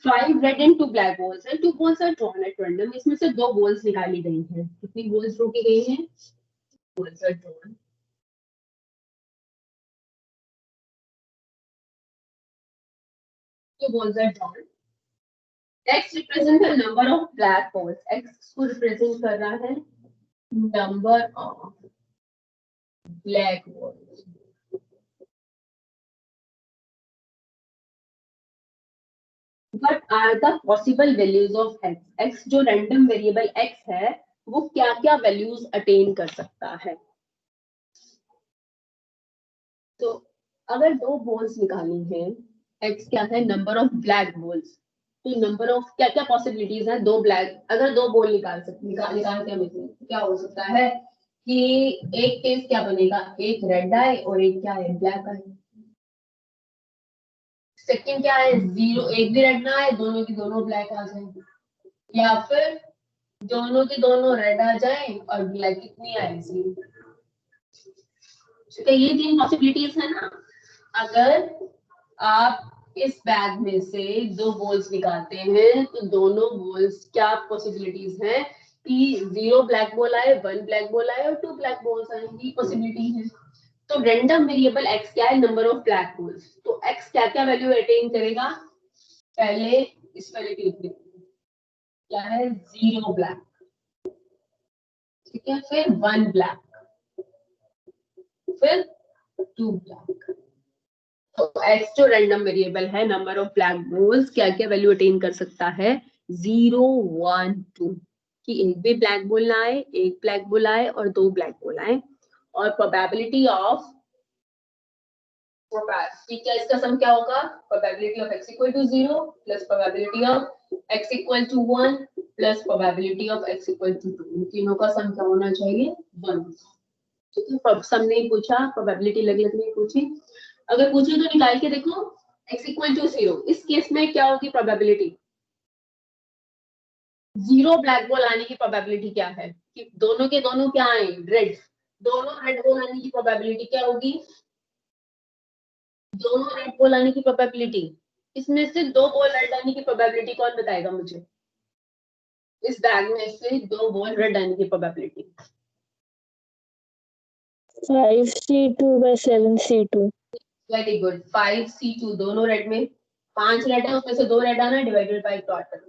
5 red and 2 black balls है, 2 balls are drawn at random, इसमें से 2 बॉल्स निकाली गई हैं। कितनी बॉल्स ड्रॉ की गई हैं, balls are drawn, 2 balls are drawn. x represent the number of black balls, x को रिप्रेजेंट कर रहा है number of black balls. What are the possible values of x? x जो रैंडम वेरिएबल x है वो क्या क्या वैल्यूज अटेन कर सकता है। तो अगर 2 बॉल्स निकाली हैं, x क्या है नंबर ऑफ ब्लैक बॉल्स, तो नंबर ऑफ क्या क्या पॉसिबिलिटीज है, 2 ब्लैक, अगर 2 बॉल निकालते हैं तो क्या हो सकता है कि एक केस क्या बनेगा, एक रेड आए और एक क्या है ब्लैक आए। सेकंड क्या है, 0 एक भी रेड ना आए, दोनों की दोनों ब्लैक आ जाए, या फिर दोनों की दोनों रेड आ जाए और ब्लैक कितनी आए 0। तो ये 3 पॉसिबिलिटीज है ना। अगर आप इस बैग में से 2 बॉल्स निकालते हैं तो दोनों बॉल्स क्या पॉसिबिलिटीज है कि 0 ब्लैक बॉल आए, 1 ब्लैक बॉल आए और 2 ब्लैक बॉल्स आए, ये पॉसिबिलिटी है। तो रैंडम वेरिएबल x क्या है, नंबर ऑफ ब्लैक बॉल्स, तो x क्या क्या वैल्यू अटेन करेगा, पहले इस वैल्यू की लिख देते, क्या है 0 ब्लैक, ठीक है, फिर 1 ब्लैक, फिर 2 ब्लैक। तो x जो रैंडम वेरिएबल है नंबर ऑफ ब्लैक बॉल्स क्या क्या वैल्यू अटेन कर सकता है, 0 1 2 कि एक भी ब्लैक बॉल ना आए, एक ब्लैक बॉल आए और 2 ब्लैक बॉल आए। और प्रोबेबिलिटी ऑफ ठीक है, इसका सम क्या होगा? Probability of x equal to 0 plus probability of x equal to 1 plus probability of x equal to 2, तीनों का सम क्या होना चाहिए? 1। ठीक है, सम नहीं पूछा, प्रोबेबिलिटी अलग अलग नहीं पूछी। अगर पूछे तो निकाल के देखो, x इक्वल टू 0, इस केस में क्या होगी प्रोबेबिलिटी? 0 ब्लैक बॉल आने की प्रोबेबिलिटी क्या है? कि दोनों के दोनों क्या आए? रेड। दोनों रेड बॉल आने की प्रोबेबिलिटी क्या होगी? दोनों रेड बॉल आने की प्रोबेबिलिटी, इसमें से 2 बॉल रेड आने की प्रोबेबिलिटी कौन बताएगा मुझे? इस बैग में से 2 बॉल रेड आने की probability 5C2 by 7C2। Very good. 5C2 दोनों रेड में, 5 रेड है उसमें से 2 रेड आना डिवाइडेड बाय टोटल।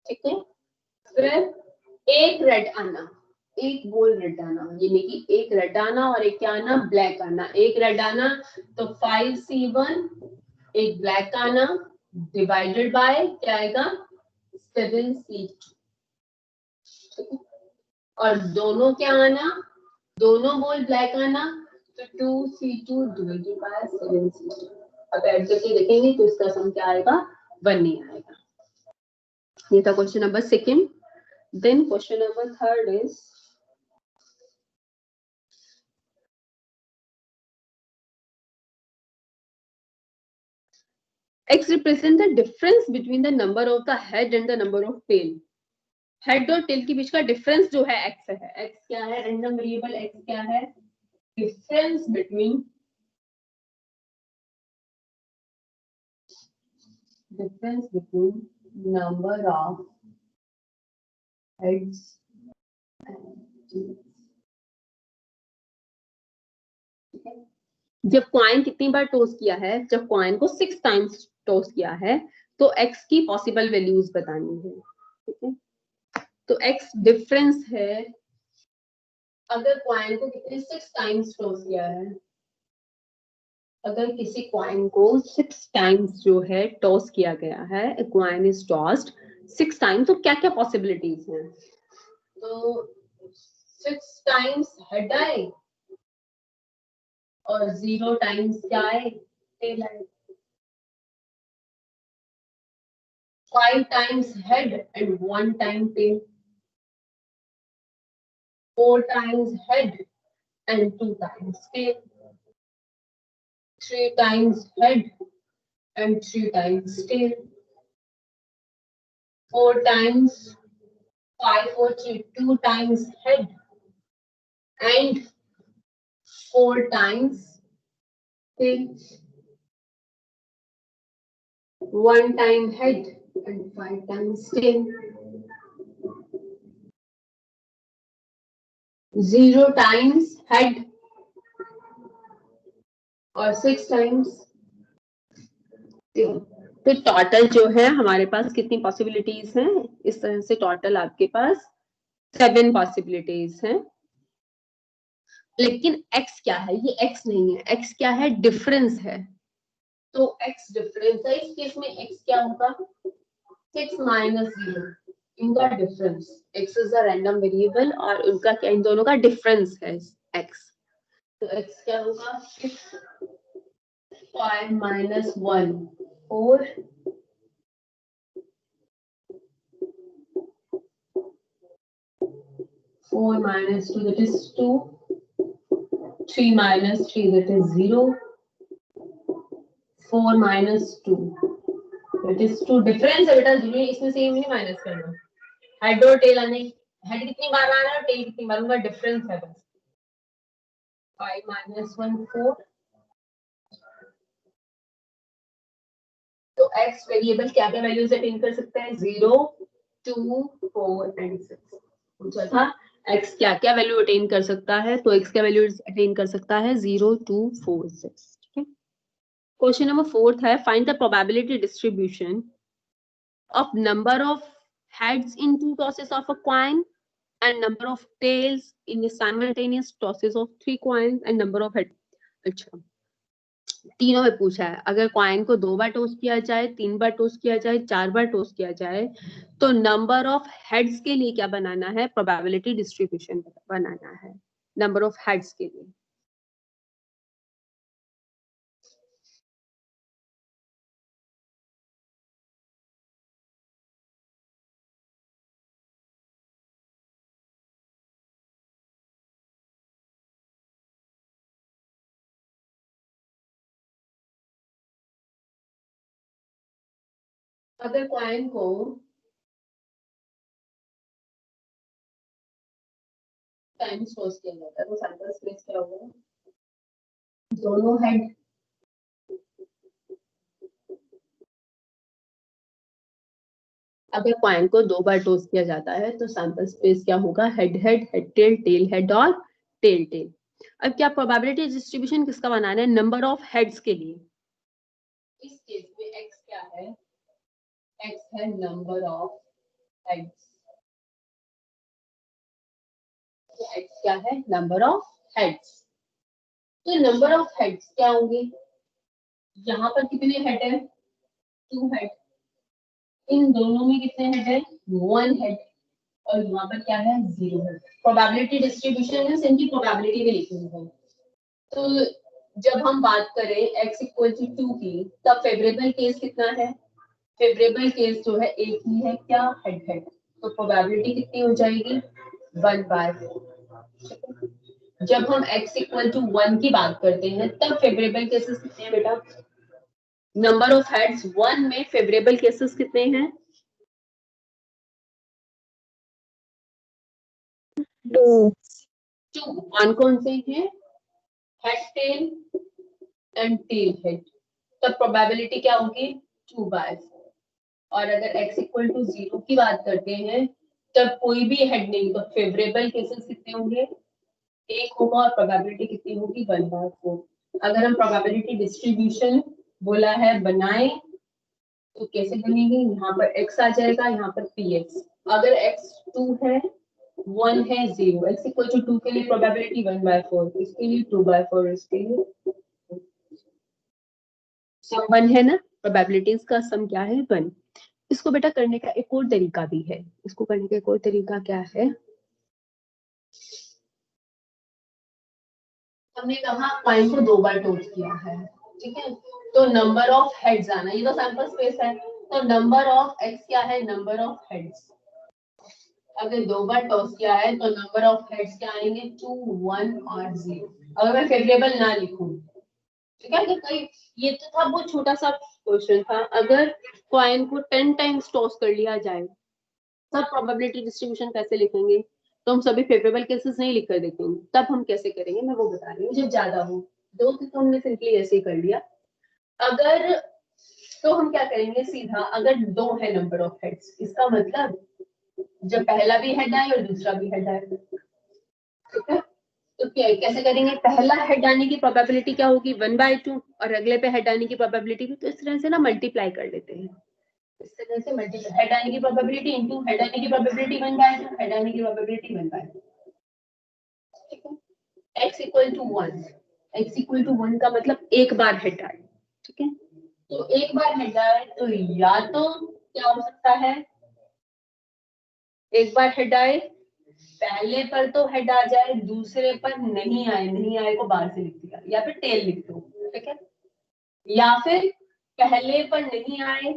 ठीक है, फिर एक रेड आना, एक बॉल रेड आना, यानी कि एक रेड आना और एक क्या आना? ब्लैक आना। एक रेड आना तो 5C1, एक ब्लैक आना डिवाइडेड बाय क्या आएगा? 7C2। और दोनों क्या आना? दोनों बॉल ब्लैक आना तो 2C2 डिवाइडेड बाय 7C2। अब ऐड करके देखेंगे तो इसका सम क्या आएगा? 1 नहीं आएगा। ये था question number second. Then question number third is x represent the difference between the number of the head and the number of tail। Head और टेल के बीच का डिफरेंस जो है x है। x क्या है? रैंडम वेरिएबल x क्या है? Difference between number of heads and tails। जब कॉइन कितनी बार टॉस किया है? जब कॉइन को 6 टाइम्स टॉस किया है तो x की पॉसिबल वैल्यूज बतानी है। ठीक है, तो x डिफरेंस है अगर कॉइन को कितने 6 टाइम्स टॉस किया है। अगर किसी कॉइन को 6 टाइम्स जो है टॉस किया गया है, कॉइन इज टॉस्ड 6 टाइम्स, तो क्या क्या पॉसिबिलिटीज हैं? तो 6 टाइम्स हेड आए और 0 टाइम्स क्या आए? टेल आए। 5 times head and 1 time tail, 4 times head and 2 times tail, 3 times head and 3 times tail, 4 times 5 4 3 2 times head and 4 times tail, 1 time head and 5 times tail, 0 times head और 6 times tail। तो total जो है हमारे पास कितनी possibilities हैं? इस तरह से टोटल आपके पास 7 पॉसिबिलिटीज हैं। लेकिन x क्या है? ये x नहीं है, x क्या है? डिफरेंस है। तो x डिफरेंस है, इस केस में x क्या होगा? 6 माइनस 0, इनका difference. x is a random variable और उनका क्या? इन दोनों का डिफरेंस है x। तो x क्या होगा? 6 5 minus 1 4 4 minus 2 that is 2, 3 minus 3 that is 0, 4 minus 2 that is 2। Difference है बेटा, जरूरी इसमें सेम नहीं माइनस करना। हेड और टेल आने, हेड कितनी बार आना है और टेल कितनी बार, उनका डिफरेंस है बस। 5 minus 1 4। तो x वेरिएबल क्या क्या वैल्यूज अटेन कर सकता है? 0 2 4 एंड 6 पूछा था। x क्या क्या वैल्यू अटेन कर सकता है? तो x क्या वैल्यू अटेन कर सकता है? 0 2 4 6। ठीक है, क्वेश्चन नंबर 4 है find the probability distribution of number of heads in 2 tosses of a coin and number of tails in the simultaneous tosses of 3 coins and number of heads। अच्छा, तीनों में पूछा है, अगर कॉइन को 2 बार टॉस किया जाए, 3 बार टॉस किया जाए, 4 बार टॉस किया जाए, तो नंबर ऑफ हेड्स के लिए क्या बनाना है, प्रोबेबिलिटी डिस्ट्रीब्यूशन बनाना है नंबर ऑफ हेड्स के लिए। अगर कॉइन को टाइम्स टॉस किया जाता है तो सैंपल स्पेस क्या होगा, दोनों हेड अगर कॉइन को 2 बार टॉस किया जाता है तो सैंपल स्पेस क्या होगा, head head, head tail, tail head और टेल टेल। अब क्या प्रोबेबिलिटी डिस्ट्रीब्यूशन किसका बनाना है, नंबर ऑफ हेड्स के लिए। इस केस में x क्या है, x है नंबर ऑफ हेड्स, तो x क्या है, नंबर ऑफ हेड्स। तो नंबर ऑफ हेड्स क्या होंगे, यहाँ पर कितने हेड है, 2 हेड, इन दोनों में कितने हेड है, 1 हेड, और यहाँ पर क्या है, 0 हेड। प्रोबेबिलिटी डिस्ट्रीब्यूशन है, इनकी प्रोबेबिलिटी भी लिखी है। तो जब हम बात करें x इक्वल टू 2 की, तब फेवरेबल केस कितना है, फेवरेबल केस जो है एक ही है, क्या, हेड हेड, तो प्रोबेबिलिटी कितनी हो जाएगी, 1/4। जब हम x इक्वल टू 1 की बात करते हैं तब फेवरेबल केसेस कितने हैं बेटा, नंबर ऑफ हेड्स 1 में फेवरेबल केसेस कितने हैं, 2. 2। कौन कौन से हैं, head tail and tail head, तब प्रोबेबिलिटी क्या होगी, 2/4। और अगर x इक्वल टू 0 की बात करते हैं तब कोई भी हेड नहीं, तो फेवरेबल केसेस कितने होंगे, एक होगा, और प्रोबेबिलिटी कितनी होगी, 1/4। अगर हम प्रोबेबिलिटी डिस्ट्रीब्यूशन बोला है बनाए तो कैसे बनेंगे, यहाँ पर x आ जाएगा, यहाँ पर px। अगर x 2 है, 1 है, 0, x इक्वल टू 2 के लिए प्रोबेबिलिटी 1/4, इसके लिए 2/4, इसके लिए सम 1 है ना, प्रोबेबिलिटीज का सम क्या है, 1। इसको बेटा करने का एक और तरीका भी है, इसको करने का एक और तरीका क्या है, हमने कहा कॉइन को 2 बार टॉस किया है, ठीक है, तो नंबर ऑफ हेड्स आना, ये तो सैंपल स्पेस है, तो नंबर ऑफ एक्स क्या है, नंबर ऑफ हेड्स। अगर 2 बार टॉस किया है तो नंबर ऑफ हेड्स क्या आएंगे, 2, 1 और 0। अगर मैं फेवरेबल ना लिखूं, ठीक है, तो कई, ये तो था बहुत छोटा सा क्वेश्चन था, अगर कॉइन को 10 टाइम्स टॉस कर लिया जाए तब प्रोबेबिलिटी डिस्ट्रीब्यूशन कैसे लिखेंगे, तो हम सभी फेवरेबल केसेस नहीं लिख कर देखेंगे, तब हम कैसे करेंगे मैं वो बता रही हूँ, जब ज्यादा हो, 2 तो हमने सिंपली ऐसे ही कर लिया। अगर, तो हम क्या करेंगे सीधा, अगर 2 है नंबर ऑफ हेड्स, इसका मतलब जब पहला भी हेड आए और दूसरा भी हेड आए, ठीक है, तो क्या कैसे करेंगे, पहला हेड आने की प्रोबेबिलिटी क्या होगी, 1/2, और अगले पे हेड आने की प्रोबेबिलिटी भी, तो इस तरह से ना मल्टीप्लाई कर लेते हैं, इस तरह से मल्टीप्लाई, हेड आने की प्रोबेबिलिटी इनटू हेड आने की प्रोबेबिलिटी 1/2, हेड आने की प्रोबेबिलिटी 1/2, ठीक है। x equal to 1, x equal to 1 का मतलब एक बार हेड आए, ठीक है, तो एक बार हेड आए तो या तो क्या हो सकता है, एक बार हेड आए, पहले पर तो हेड आ जाए, दूसरे पर नहीं आए, नहीं आए को बाहर से लिख दिया, या फिर टेल लिख दो, ठीक है, या फिर पहले पर नहीं आए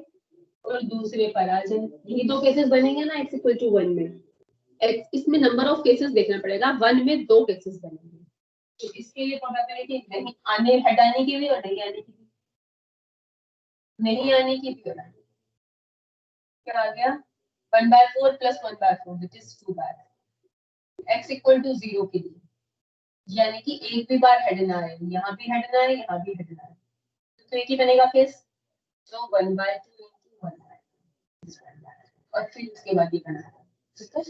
और दूसरे पर आ जाए, यही दो केसेस बनेंगे ना x इक्वल टू 1 में। इसमें नंबर ऑफ केसेस देखना पड़ेगा, 1 में 2 केसेस बनेंगे, तो इसके लिए प्रोबेबिलिटी नहीं आने, हेड आने की भी और नहीं आने की भी, नहीं आने की भी, क्या आ गया, 1/4 plus 1/4 which is 2/4, x equal to 0 के लिए, यानी कि एक भी बार हेड ना आए, यहाँ भी हेड ना आए, यहाँ भी हेड ना आए, तो एक ही बनेगा केस, तो 1/2 into 1/2, और फिर उसके बाद ये करना है, ठीक है।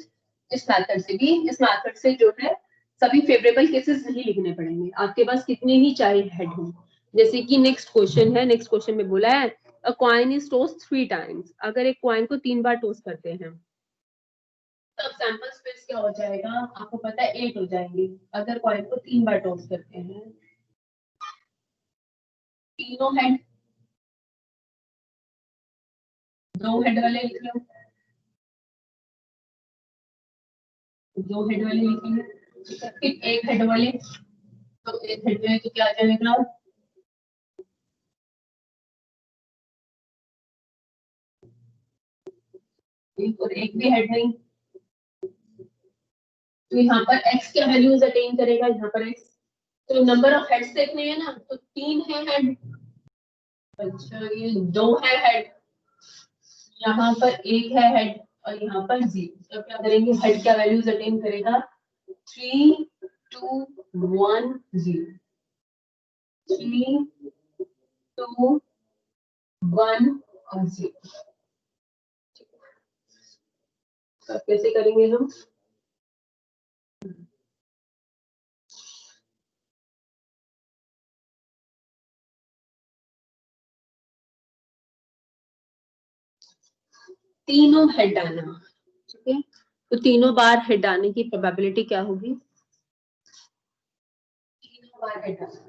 इस मेथड से भी, इस मेथड से जो है सभी फेवरेबल केसेस नहीं लिखने पड़ेंगे, आपके पास कितने ही चाहे हेड हो। जैसे कि नेक्स्ट क्वेश्चन है, नेक्स्ट क्वेश्चन में बोला है अ कॉइन इज टॉस 3 टाइम्स, अगर एक कॉइन को 3 बार टॉस करते हैं तब सैंपल स्पेस क्या हो जाएगा, आपको पता है 8 हो जाएंगे, अगर कॉइन को 3 बार टॉस करते हैं तीनों हेड, दो हेड वाले लिख लो, दो हेड वाले लिखेंगे, फिर एक हेड वाले, तो एक हेड वाले तो क्या आ जाएगा, एक और एक भी हेड नहीं, तो यहाँ पर x क्या वैल्यूज अटेन करेगा, यहाँ पर x, तो नंबर ऑफ हेड्स देखने हैं ना, तो 3 है हेड, अच्छा ये 2 है हेड, यहाँ पर 1 है हेड और यहाँ पर 0, तो क्या करेंगे, हेड क्या वैल्यूज अटेन करेगा, 3 2 1 0, 3 2 1 और 0। तो कैसे करेंगे हम, तीनों हेड आना, ठीक है, तो तीनों बार हेड आने की प्रोबेबिलिटी क्या होगी, तीनों बार हेड आना,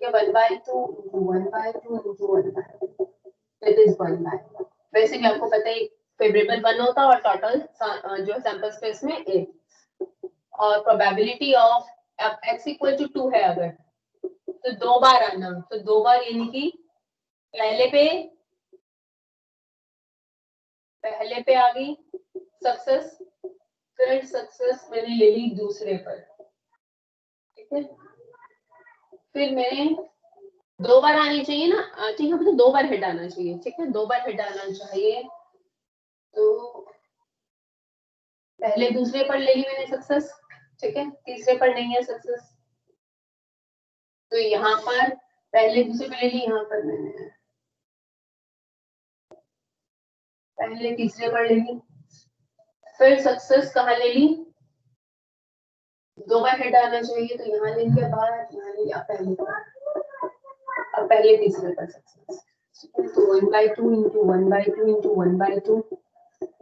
1/2 1/2 into 1/2, it is 1/2। वैसे भी आपको पता है फेवरेबल 1 होता है और टोटल जो सैंपल स्पेस में 8, और probability of x equal to 2 है अगर, तो 2 बार आना, तो 2 बार यानी कि पहले पे आ गई सक्सेस, फिर सक्सेस मैंने ले ली दूसरे पर, ठीक है, फिर मैंने 2 बार आनी चाहिए ना, ठीक है, तो 2 बार हेड आना चाहिए, ठीक है, 2 बार हेड आना चाहिए, तो पहले दूसरे पर ले ली मैंने सक्सेस, ठीक है, तीसरे पर नहीं है सक्सेस, तो यहाँ पर पहले दूसरे पर ले ली, यहाँ पर मैंने पहले तीसरे पर ले ली, फिर सक्सेस कहाँ ले ली, 2 बार हेड आना चाहिए, तो यहाँ ले लिया बाहर, यहाँ ले लिया पहले बार, अब पहले तीसरे पर सक्सेस, तो 1/2 into 1/2 into 1/2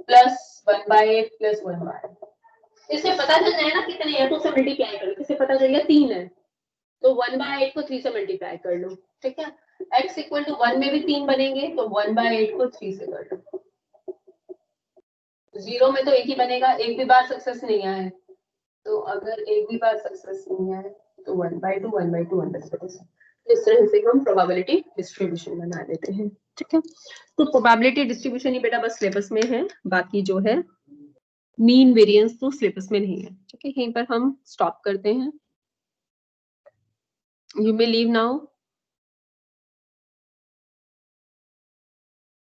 प्लस 1/8 प्लस 1/8, इससे पता चल जाए ना कितने है, तो उसे मल्टीप्लाई कर लो, किससे पता चल गया 3 है, तो 1/8 को 3 से मल्टीप्लाई कर लो, ठीक है, x इक्वल टू 1 में भी 3 बनेंगे, तो 1/8 को 3 से कर लो, 0 में तो एक ही बनेगा, एक भी बार सक्सेस नहीं आया है, तो अगर एक भी बार सक्सेस नहीं आया तो 1/2 1/2 1/2, इस तरह से हम प्रोबेबिलिटी डिस्ट्रीब्यूशन बना देते हैं, ठीक है, तो प्रोबेबिलिटी डिस्ट्रीब्यूशन ही बेटा बस सिलेबस में है, बाकी जो है मीन वेरिएंस तो सिलेबस में नहीं है, ठीक है, यहीं पर हम स्टॉप करते हैं, यू मे लीव नाउ।